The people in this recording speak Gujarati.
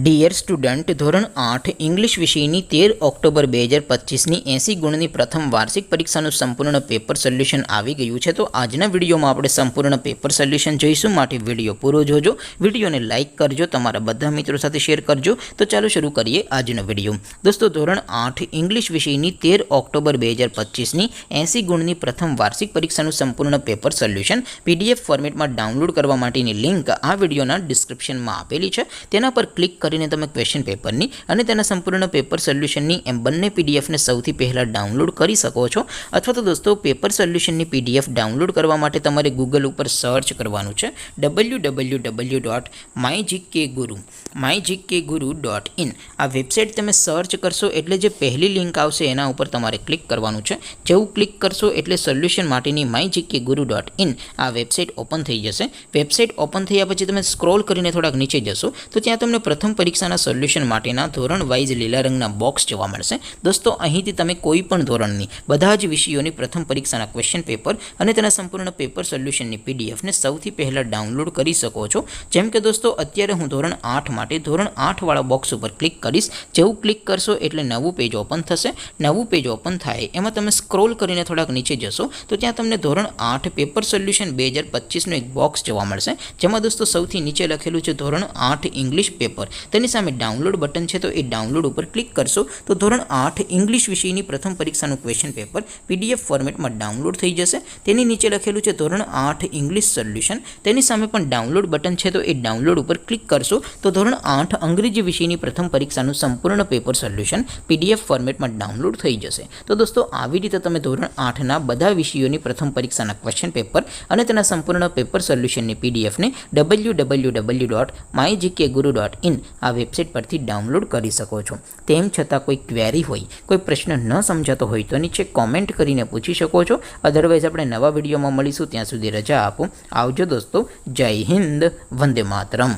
ડિયર સ્ટુડન્ટ, ધોરણ 8 ઇંગ્લિશ વિષયની 13 ઓક્ટોબર 2025ની 80 ગુણની પ્રથમ વાર્ષિક પરીક્ષાનું સંપૂર્ણ પેપર સોલ્યુશન આવી ગયું છે. તો આજના વિડીયોમાં આપણે સંપૂર્ણ પેપર સોલ્યુશન જોઈશું. માટે વિડીયો પૂરો જોજો. વિડીયોને લાઇક કરજો, તમારા બધા મિત્રો સાથે શેર કરજો. તો ચાલો શરૂ કરીએ આજનો વિડીયો. દોસ્તો, ધોરણ 8 ઇંગ્લિશ વિષયની 13 ઓક્ટોબર 2025ની 80 ગુણની પ્રથમ વાર્ષિક પરીક્ષાનું સંપૂર્ણ પેપર સોલ્યુશન PDF ફોર્મેટમાં ડાઉનલોડ કરવા માટેની લિંક આ વિડીયોના ડિસ્ક્રિપ્શનમાં આપેલી છે. તેના પર ક્લિક કરીને તમે ક્વેશ્ચન પેપરની અને તેના સંપૂર્ણ પેપર સોલ્યુશનની એમ બંને PDFને સૌથી પહેલાં ડાઉનલોડ કરી શકો છો. અથવા તો દોસ્તો, પેપર સોલ્યુશનની PDF ડાઉનલોડ કરવા માટે તમારે ગૂગલ ઉપર સર્ચ કરવાનું છે www.mygkguru.in. આ વેબસાઇટ તમે સર્ચ કરશો એટલે જે પહેલી લિંક આવશે એના ઉપર તમારે ક્લિક કરવાનું છે. જેવું ક્લિક કરશો એટલે સોલ્યુશન માટેની mygkguru.in આ વેબસાઇટ ઓપન થઈ જશે. વેબસાઇટ ઓપન થયા પછી તમે સ્ક્રોલ કરીને થોડાક નીચે જશો તો ત્યાં તમને પ્રથમ પરીક્ષાના સોલ્યુશન માટેના ધોરણ વાઇઝ લીલા રંગના બોક્સ જોવા મળશે. દોસ્તો, અહીંથી તમે કોઈ પણ ધોરણની બધા જ વિષયોની પ્રથમ પરીક્ષાના ક્વેશ્ચન પેપર અને તેના સંપૂર્ણ પેપર સોલ્યુશનની PDFને સૌથી પહેલાં ડાઉનલોડ કરી શકો છો. જેમ કે દોસ્તો, અત્યારે હું ધોરણ 8 માટે ધોરણ 8 વાળા બોક્સ ઉપર ક્લિક કરીશ. જેવું ક્લિક કરશો એટલે નવું પેજ ઓપન થશે. નવું પેજ ઓપન થાય એમાં તમે સ્ક્રોલ કરીને થોડાક નીચે જશો તો ત્યાં તમને ધોરણ 8 પેપર સોલ્યુશન 2025નું એક બોક્સ જોવા મળશે. જેમાં દોસ્તો સૌથી નીચે લખેલું છે ધોરણ 8 ઇંગ્લિશ પેપર. તેની સામે ડાઉનલોડ બટન છે, તો એ ડાઉનલોડ ઉપર ક્લિક કરશો તો ધોરણ 8 ઇંગ્લિશ વિષયની પ્રથમ પરીક્ષાનું ક્વેશ્ચન પેપર PDF ફોર્મેટમાં ડાઉનલોડ થઈ જશે. તેની નીચે લખેલું છે ધોરણ 8 ઇંગ્લિશ સોલ્યુશન. તેની સામે પણ ડાઉનલોડ બટન છે, તો એ ડાઉનલોડ ઉપર ક્લિક કરશો તો ધોરણ 8 અંગ્રેજી વિષયની પ્રથમ પરીક્ષાનું સંપૂર્ણ પેપર સોલ્યુશન PDF ફોર્મેટમાં ડાઉનલોડ થઈ જશે. તો દોસ્તો, આવી રીતે તમે ધોરણ 8ના બધા વિષયોની પ્રથમ પરીક્ષાના ક્વેશ્ચન પેપર અને તેના સંપૂર્ણ પેપર સોલ્યુશનની PDFને www.mygkguru.in આ વેબસાઇટ પરથી ડાઉનલોડ કરી શકો છો. તેમ છતાં કોઈ ક્વેરી હોય, કોઈ પ્રશ્ન ન સમજાતો હોય તો નીચે કોમેન્ટ કરીને પૂછી શકો છો. અધરવાઇઝ આપણે નવા વિડીયોમાં મળીશું. ત્યાં સુધી રજા આપો. આવજો દોસ્તો. જય હિન્દ. વંદે માતરમ.